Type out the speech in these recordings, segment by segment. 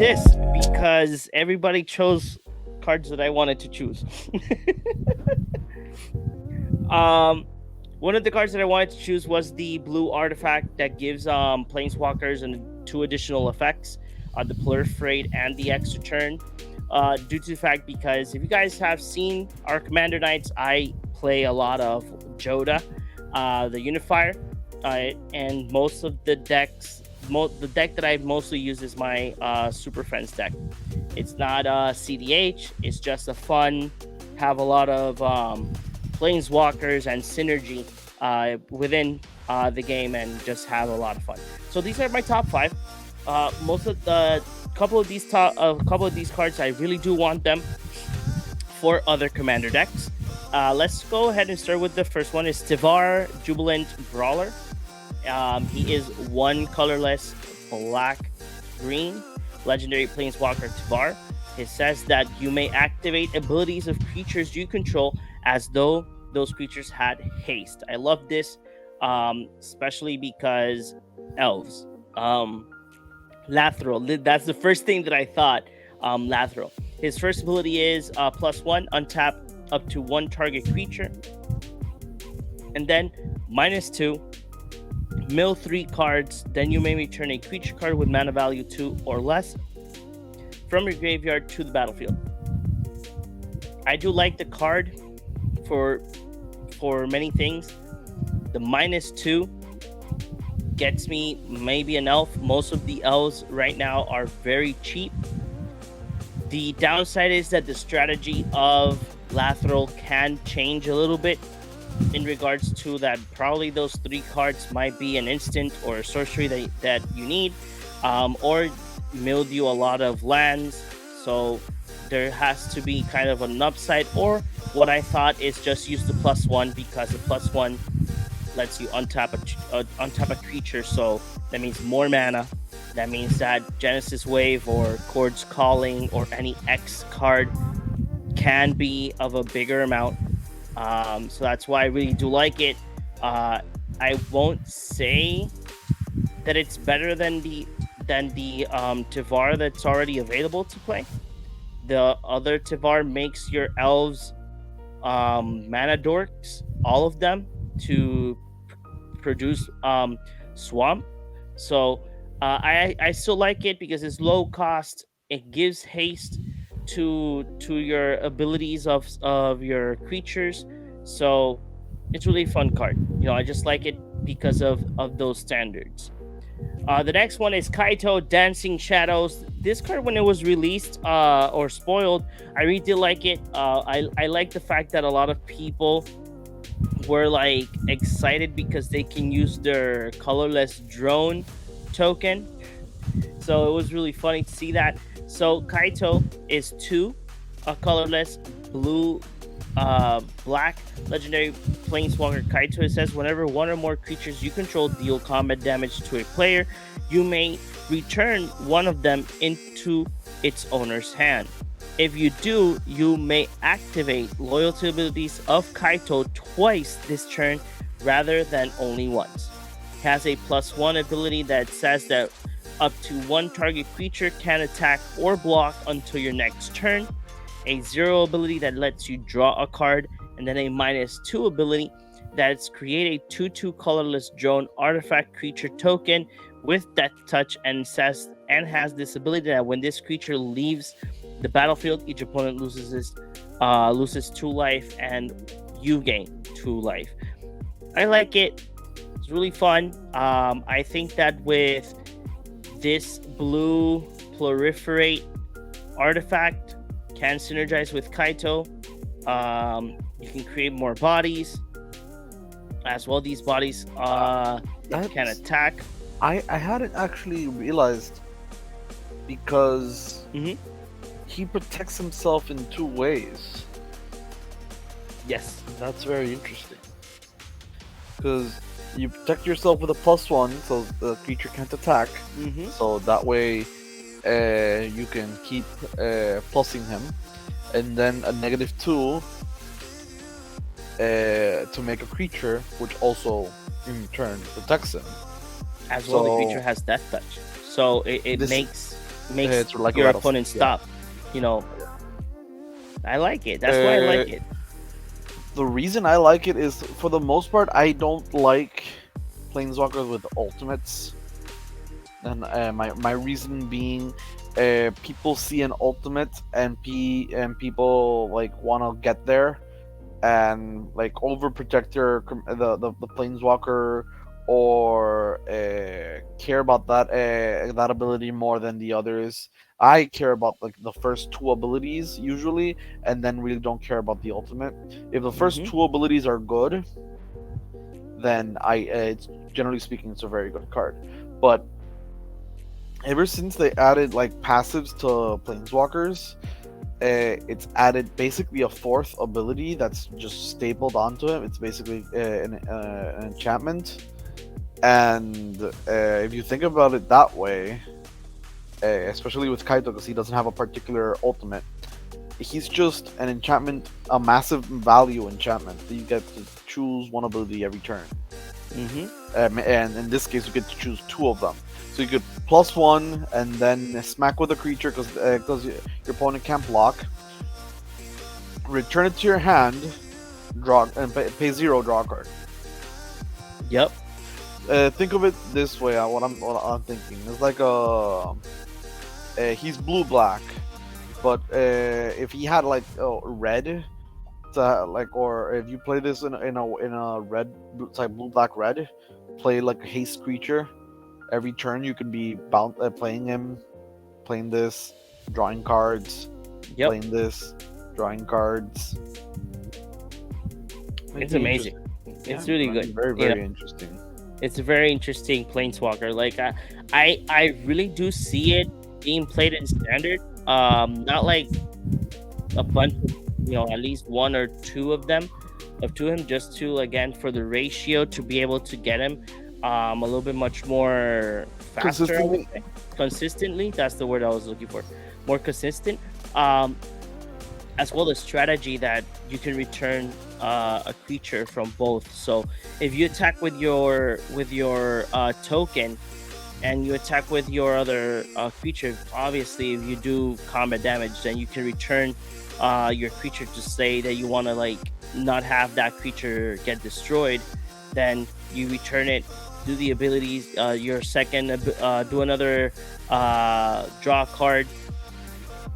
this because everybody chose cards that I wanted to choose. um, One of the cards that I wanted to choose was the blue artifact that gives Planeswalkers and two additional effects, the Proliferate and the extra turn. Due to the fact, because if you guys have seen our Commander Knights, I play a lot of Joda, the Unifier, and most of the decks, the deck that I mostly use is my Super Friends deck. It's not CDH. It's just a fun, have a lot of Planeswalkers and synergy within the game, and just have a lot of fun. So these are my top five. Most of the couple of these cards, I really do want them for other commander decks. Let's go ahead and start with the first one. Is Tivar Jubilant Brawler. He is one colorless, black, green, legendary planeswalker Tivar. It says that you may activate abilities of creatures you control as though those creatures had haste. I love this, especially because elves. Lathril, that's the first thing that I thought. Lathril. His first ability is +1, untap up to one target creature. And then -2, mill 3 cards. Then you may return a creature card with mana value 2 or less from your graveyard to the battlefield. I do like the card for many things. The -2 gets me maybe an elf. Most of the elves right now are very cheap. The downside is that the strategy of Lathril can change a little bit in regards to that. Probably those 3 cards might be an instant or a sorcery that you need, or milled you a lot of lands. So there has to be kind of an upside, or what I thought is just use the +1, because the +1 lets you untap a creature, so that means more mana. That means that Genesis Wave or Chord's Calling or any X card can be of a bigger amount. So that's why I really do like it. I won't say that it's better than the Tivar that's already available to play. The other Tivar makes your elves mana dorks, all of them, to produce swamp. So I still like it because it's low cost. It gives haste to your abilities of your creatures. So it's really a fun card. I just like it because of those standards. The next one is Kaito Dancing Shadows. This card, when it was released or spoiled, I really did like it. I like the fact that a lot of people were like excited because they can use their colorless drone token. So it was really funny to see that. So Kaito is 2, a colorless blue black legendary planeswalker Kaito. It says whenever one or more creatures you control deal combat damage to a player, you may return one of them into its owner's hand. If you do, you may activate loyalty abilities of Kaito twice this turn rather than only once. It has a +1 ability that says that up to one target creature can attack or block until your next turn. A 0 ability that lets you draw a card, and then a -2 ability that's create a 2/2 colorless drone artifact creature token with Death Touch, and has this ability that when this creature leaves the battlefield, each opponent loses 2 life, and you gain 2 life. I like it. It's really fun. I think that with this blue Proliferate artifact can synergize with Kaito. You can create more bodies as well. These bodies can attack. I hadn't actually realized, because he protects himself in 2 ways. Yes, that's very interesting. Because you protect yourself with a +1, so the creature can't attack. So that way, you can keep plussing him, and then a -2 to make a creature, which also in turn protects him. As well, the creature has Death Touch, so it makes makes to like a your rattle. opponent stop. You know, I like it. That's why I like it. The reason I like it is, for the most part, I don't like Planeswalkers with ultimates. And my reason being, people see an ultimate and people like want to get there and like overprotect the Planeswalker, or care about that ability more than the others. I care about like the first two abilities usually, and then really don't care about the ultimate. If the first two abilities are good, then it's, generally speaking, it's a very good card. But ever since they added like passives to Planeswalkers, it's added basically a fourth ability that's just stapled onto him. It's basically an enchantment. And if you think about it that way, especially with Kaito, because he doesn't have a particular ultimate, he's just an enchantment, a massive value enchantment that you get to choose one ability every turn. And in this case, you get to choose two of them. So you could +1 and then smack with a creature because your opponent can't block. Return it to your hand, draw and pay 0, draw a card. Yep. Think of it this way. What I'm thinking is like he's blue-black, but if he had like red, or if you play this in a red type blue-black red, play like a haste creature. Every turn you can be playing him, playing this, drawing cards, playing this, drawing cards. It's amazing. It's really good. Very, very interesting. It's a very interesting Planeswalker. Like I really do see it being played in standard. Not like a bunch of, at least one or two of them, him, just to, again, for the ratio to be able to get him a little bit much more faster. Consistently, that's the word I was looking for. More consistent. As well as strategy that you can return a creature from both. So if you attack with your token and you attack with your other creature, obviously if you do combat damage, then you can return your creature to say that you want to like not have that creature get destroyed. Then you return it, do the abilities, your second do another draw a card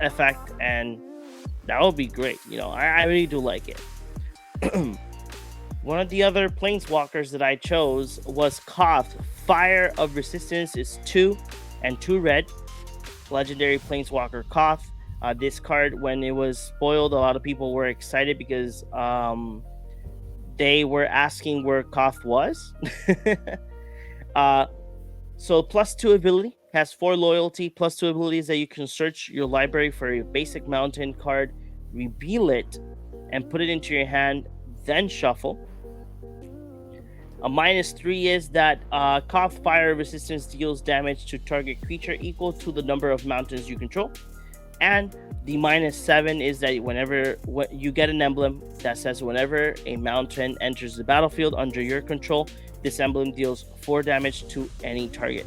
effect, and that would be great. I really do like it. One of the other Planeswalkers that I chose was Koth. Fire of Resistance is 2 and 2 red. Legendary Planeswalker Koth. This card, when it was spoiled, a lot of people were excited because they were asking where Koth was. So +2 ability, has 4 loyalty, +2 abilities that you can search your library for a basic mountain card, reveal it, and put it into your hand, then shuffle. A -3 is that Koth Fire Resistance deals damage to target creature equal to the number of mountains you control. And the -7 is that whenever you get an emblem that says whenever a mountain enters the battlefield under your control, this emblem deals 4 damage to any target.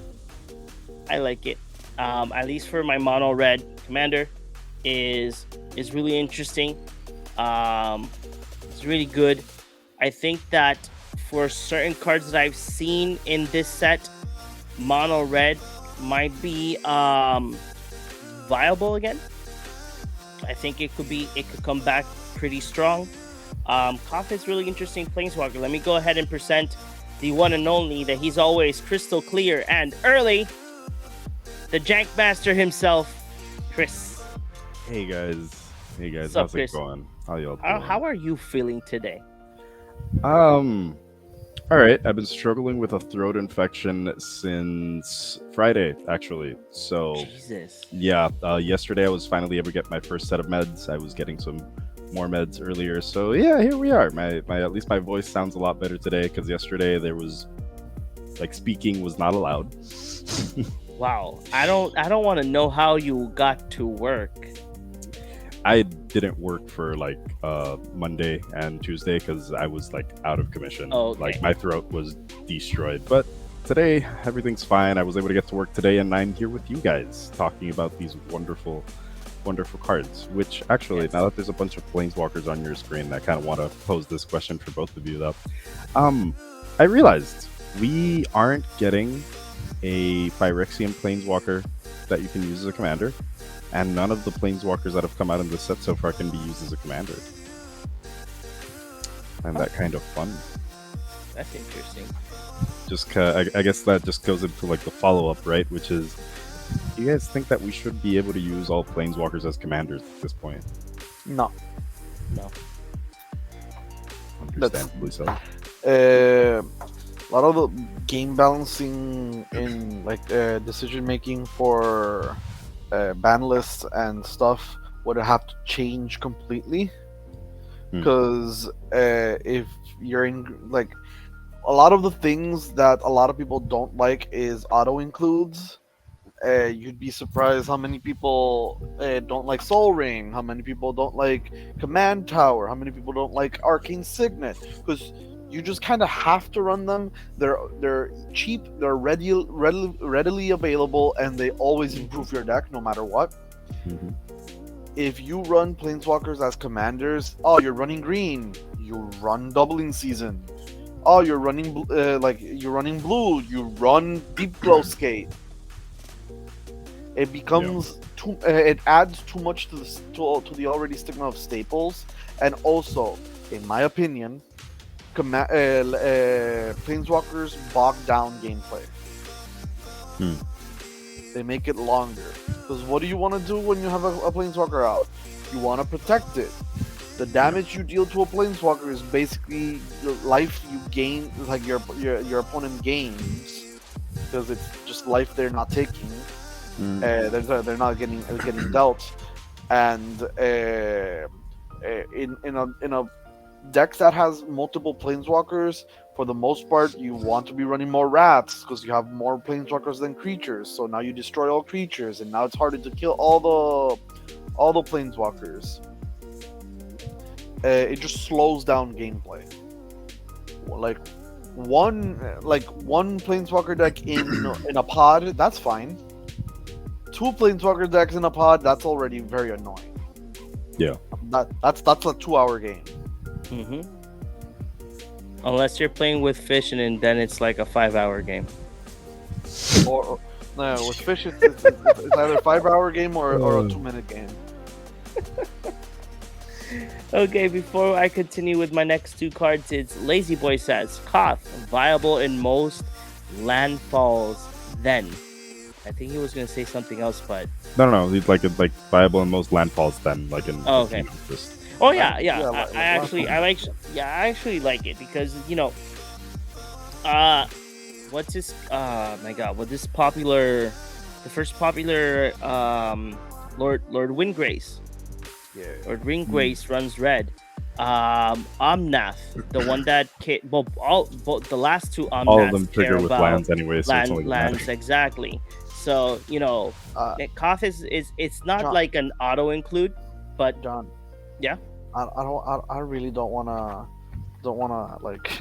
I like it. At least for my mono red commander, is really interesting. It's really good. I think that for certain cards that I've seen in this set, mono red might be viable again. I think it could come back pretty strong. Koth is really interesting Planeswalker. Let me go ahead and present the one and only, that he's always crystal clear and early, the Jank Master himself, Chris. Hey guys, What's up, how's Chris? it going? How y'all doing? How are you feeling today? All right. I've been struggling with a throat infection since Friday, actually. So, Jesus. yeah, yesterday I was finally able to get my first set of meds. I was getting some more meds earlier. So, yeah, here we are. My at least my voice sounds a lot better today, because yesterday there was, like, speaking was not allowed. Wow. I don't want to know how you got to work. I didn't work for like Monday and Tuesday because I was like out of commission. Oh, okay. Like my throat was destroyed. But today everything's fine. I was able to get to work today, and I'm here with you guys talking about these wonderful, wonderful cards. Which actually, now that there's a bunch of planeswalkers on your screen, I kind of want to pose this question for both of you, though. I realized we aren't getting a Phyrexian planeswalker that you can use as a commander, and none of the planeswalkers that have come out in this set so far can be used as a commander. And that kind of fun. That's interesting. Just I guess that just goes into like the follow-up, right? Which is, do you guys think that we should be able to use all planeswalkers as commanders at this point? No. Understandably so. A lot of the game balancing in like decision making for ban lists and stuff would have to change completely, because if you're in like a lot of the things that a lot of people don't like is auto includes. You'd be surprised how many people don't like Soul Ring, how many people don't like Command Tower, how many people don't like Arcane Signet, because you just kind of have to run them. They're cheap, they're readily available, and they always improve your deck no matter what. If you run Planeswalkers as commanders, you're running green, you run Doubling Season. You're running blue, you run Deep Glow Skate. It becomes it adds too much to the already stigma of staples, and also, in my opinion, Planeswalkers bog down gameplay. They make it longer. Because what do you want to do when you have a Planeswalker out? You want to protect it. The damage you deal to a Planeswalker is basically the life you gain, like your opponent gains, because it's just life they're not taking. They're not getting dealt, and in a deck that has multiple Planeswalkers, for the most part, you want to be running more rats because you have more Planeswalkers than creatures. So now you destroy all creatures, and now it's harder to kill all the Planeswalkers. It just slows down gameplay. Like one Planeswalker deck in a pod, that's fine. 2 Planeswalker decks in a pod, that's already very annoying. Yeah. That's a 2-hour game. Unless you're playing with Fish, and then it's like a 5-hour game. Or no, with Fish, it's either a 5-hour game or a 2-minute game. Okay, before I continue with my next 2 cards, it's Lazy Boy says, Koth, viable in most landfalls then. I think he was going to say something else, but... No, he's like viable in most landfalls then, like in... Oh, okay. Just... Oh, yeah. I actually like it, because, what's this... my god, what this popular... The first popular, Lord Windgrace. Yeah. Lord Windgrace runs red. Omnath, the one that the last 2 Omnaths all of them trigger care with about lands anyway, so lands exactly. So Koth is it's not John, like an auto include, but John, yeah, I really don't wanna like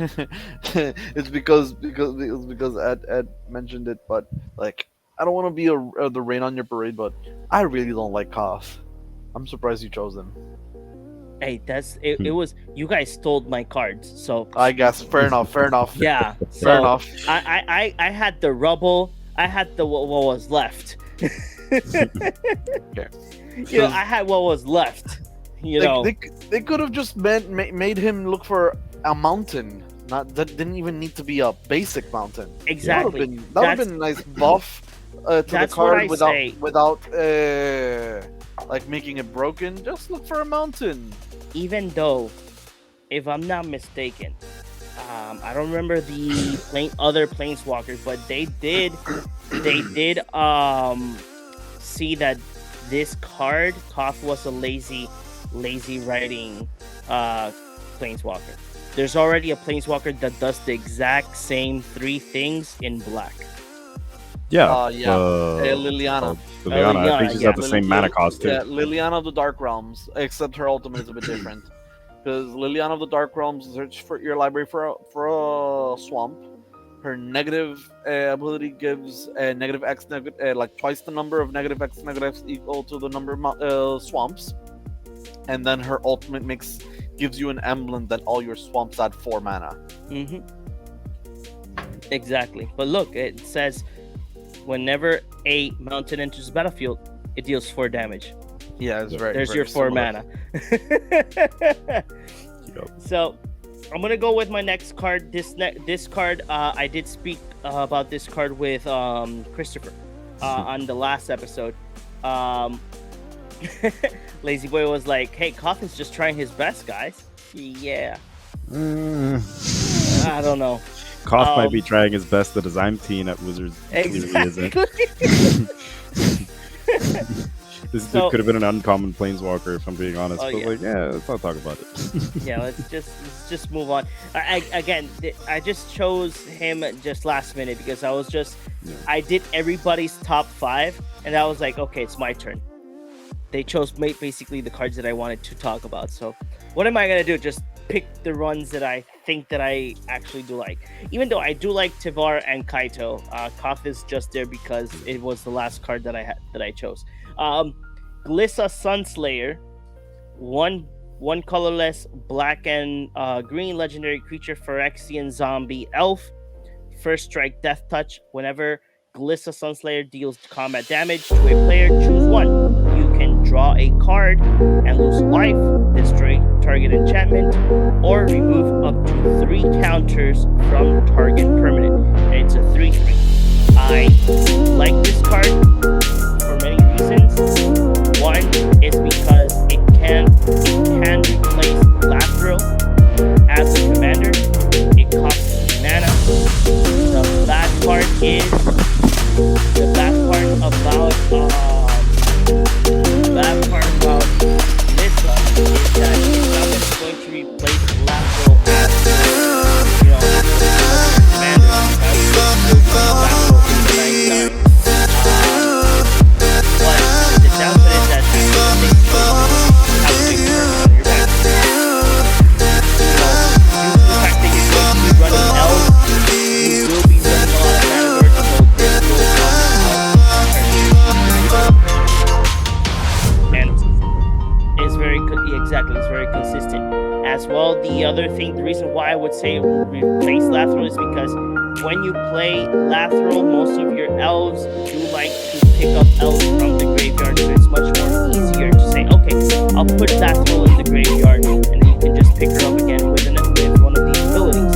it's because Ed mentioned it, but like I don't want to be the rain on your parade, but I really don't like Koth. I'm surprised you chose them. Hey, it was you guys stole my cards, so I guess fair enough. Yeah, fair enough. I had the rubble. I had the what was left. Okay. I had what was left. They could have just made him look for a mountain. That didn't even need to be a basic mountain. Exactly. That would have been a nice buff to the card without like making it broken. Just look for a mountain. Even though, if I'm not mistaken, I don't remember the other Planeswalkers, but they did see that this card, Koth, was a lazy writing Planeswalker. There's already a Planeswalker that does the exact same 3 things in black. Yeah. Liliana. Liliana, I think she's got the same mana cost too. Yeah, Liliana of the Dark Realms, except her ultimate is a bit different. Because Liliana of the Dark Realms search for your library for a swamp. Her negative ability gives negative X, like twice the number of negative X negatives equal to the number of swamps. And then her ultimate gives you an emblem that all your swamps add 4 mana. Mm-hmm. Exactly. But look, it says whenever a mountain enters the battlefield, it deals 4 damage. Yeah, it's very. There's very your 4 similar. mana. So I'm gonna go with my next card. This card, I did speak about this card with Christopher on the last episode. Lazy Boy was like, "Hey, Coffin's just trying his best, guys." Yeah. I don't know. Koff might be trying his best. The design team at Wizards clearly isn't. This could have been an uncommon Planeswalker, if I'm being honest. But like, let's not talk about it. Yeah, let's just move on. I just chose him just last minute because I did everybody's top 5, and I was like, okay, it's my turn. They chose basically the cards that I wanted to talk about. So what am I gonna do? Just pick the runs that I think that I actually do like. Even though I do like Tivar and Kaito, Koth is just there because it was the last card that I chose. Glissa Sunslayer, one colorless, black and green legendary creature, Phyrexian zombie elf. First strike, death touch. Whenever Glissa Sunslayer deals combat damage to a player, choose one. You can draw a card and lose life, destroy target enchantment, or remove up to 3 counters from target permanent. And it's a 3/3. I like this card for many reasons. One is because it can replace Lathril as a commander. It costs 3 mana. The bad part about Nissa is that it's not going to replace Lathril as commander. Lathril in the 99. But the downside is that you have a big turn on your back. Due to the fact that you're going to be running elves, you will be running a lot of mana words, so this will and it's very consistent. As well, the reason why I would say replace Lathril is because when you play Lathril, most of your elves do like to pick up elves from the graveyard, so it's much more easier to say, okay, I'll put Lathril in the graveyard, and then you can just pick her up again with one of these abilities.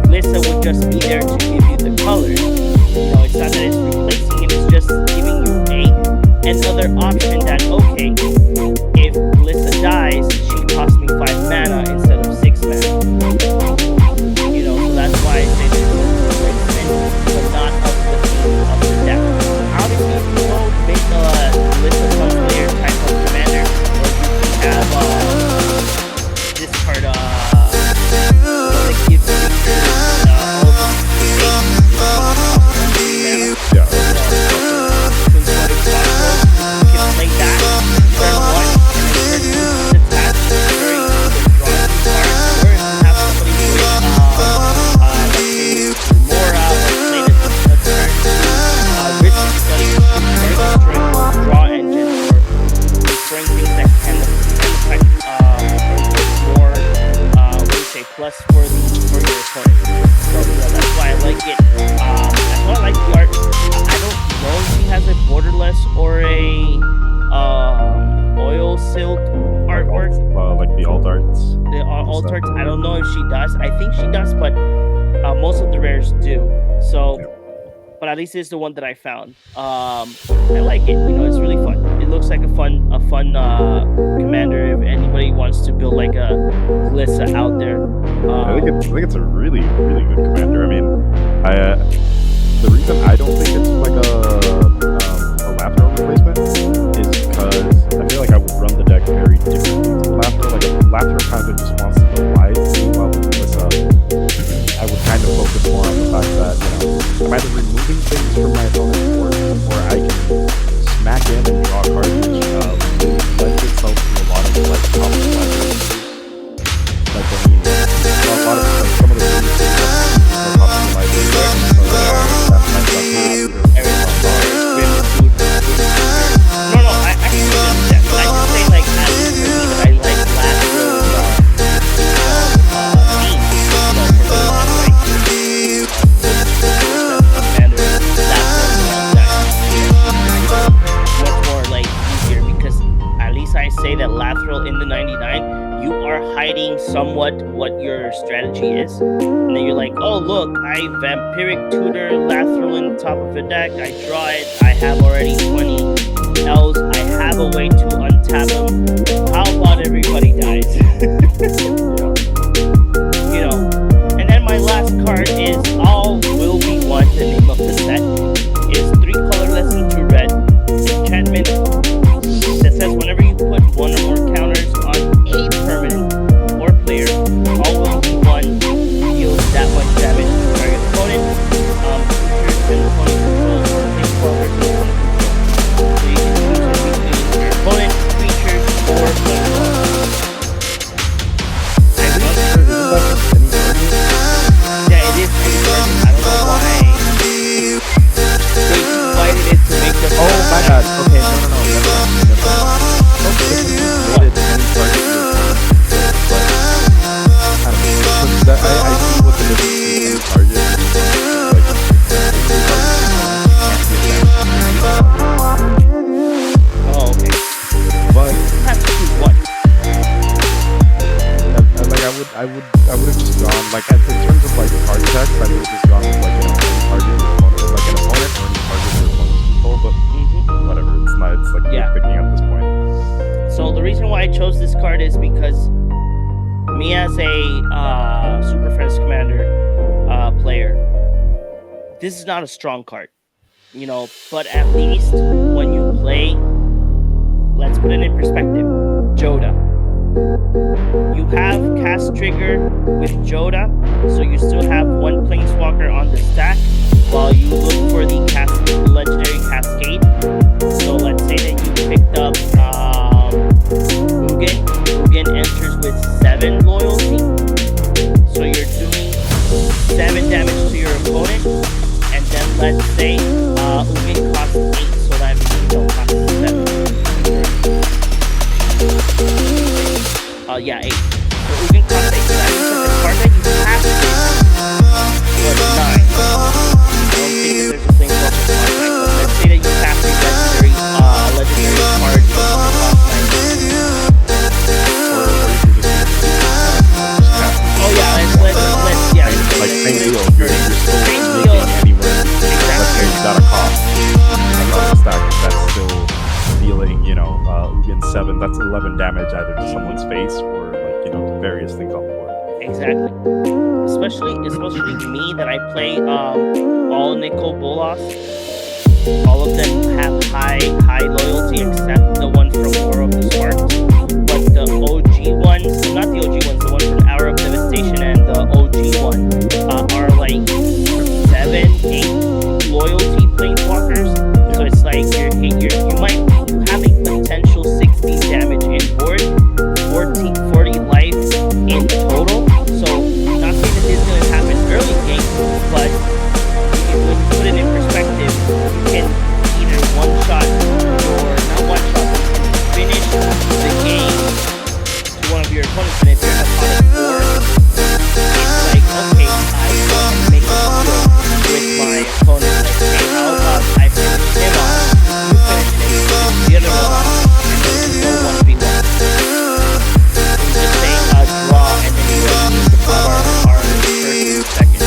Glissa would just be there to give you the colors. It's not that it's replacing it, it's just giving you another option that, okay, if Glissa dies, she costs me 5 mana instead of 6 mana. So that's why I say this is replacement, but not of the deck. How do you make a Glissa Sunslayer type of commander, or you can have this card that gives you like that, turn 1, and then turn 2 to attack, very drawing cards, or if you have somebody with, let's say, Mora, or play the turn 2, Rich Study, destroying draw engine, or destroying things that can affect, more, plus for your opponent. So, that's why I like it. I like the art. I don't know if she has a borderless or a oil silk artwork. Like the alt arts. The alt arts, I don't know if she does. I think she does, but most of the rares do. So, but at least it's the one that I found. I like it. It's really fun. It looks like a fun commander. If anybody wants to build like a Glissa out there, I think it's a really, really good commander. I mean, the reason I don't think it's like a Lathril replacement is because I feel like I would run the deck very differently to Lathril. Like if Lathril kind of just wants to go wide, while with Glissa, I would kind of focus more on the fact that I'm either removing things from my opponent's board, or I can smack in and draw cards, which lends itself to a lot of like top libraries. Like a lot of like some of the things that are top libraries. say that Lathril in the 99, you are hiding somewhat what your strategy is. And then you're like, oh look, I Vampiric Tutor Lathril in the top of the deck, I draw it, I have already 20 L's, I have a way to untap them. How about everybody dies? You know. And then my last card is All Will Be One. The name of the set is 3 colorless and 2 red. Enchantment that says whenever you put 1 or more counters on a permanent or player, All Will Be One deals that much damage to target opponent. Creatures and opponent controls or Planeswalkers and opponent control. So you can choose between your opponent, creatures, or Planeswalkers. Yeah, it is pretty hard. I don't know why they divided it to make the. Oh my god. Okay, no. I see what the difference between target Oh, okay. but Have to choose one. like I would have just gone like in terms of like card text, I would have just gone with like any target your opponent, like an opponent or any target your opponent's control, but whatever, it's not, it's like Yeah. picking at this point. So the reason why I chose this card is because me as a Super Friends Commander player, this is not a strong card, you know, but at least when you play, let's put it in perspective, Joda. You have cast trigger with Joda, so you still have 1 Planeswalker on the stack while you look for the legendary Cascade. So let's say that you picked up Ugin. Ugin enters with 7 loyalty, so you're doing 7 damage to your opponent, and then let's say Ugin costs 8, so that means costs 7. Yeah, 8. So Ugin costs 8. So that means that the card that you casted was 9. I don't think that there's a thing called a card, right? But let's say that you casted legendary card that costs 9. Oh yeah, let's yeah. Like same deal, you're still making anywhere. Exactly. You got a cost. And on the stack, that's still dealing, Ugin 7, that's 11 damage either to someone's face or like, to various things on the board. Exactly. Especially me that I play all Nicol Bolas. All of them have high loyalty except the one from War of the Sparks. But the OG ones, not the OG ones, the one from Hour of Devastation and the OG one are like 7, 8 loyalty Planeswalkers. So it's like you have a potential 16 damage in board, 40 life in total. So not saying that this is going to happen early game, but when you put it in perspective, you can either one-shot or not one-shot, but you can finish the game to one of your opponents, and if you're in a pot of 4, it's like, okay, I can make a deal with my opponent. Like, hey, how about I finish him off, you finish the other one off, and then no 1v1. Just say draw, and then you don't need to put our first and second.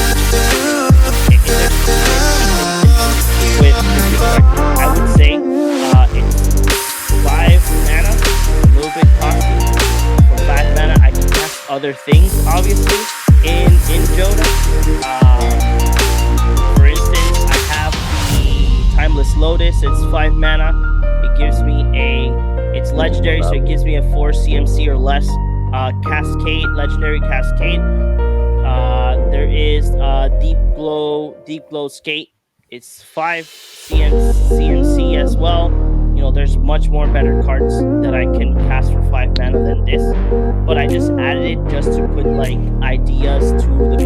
If there's with I would say it's 5 mana, a little bit costly. For 5 mana, I can cast other things, obviously, in Joda. For instance, I have the Timeless Lotus. It's 5 mana. It gives me it's legendary, so it gives me a 4 CMC or less. Cascade, legendary Cascade. There is Deep Glow Skate. It's 5 CMC as well. There's much more better cards that I can cast for 5 mana than this. But I just added it just to put like ideas to the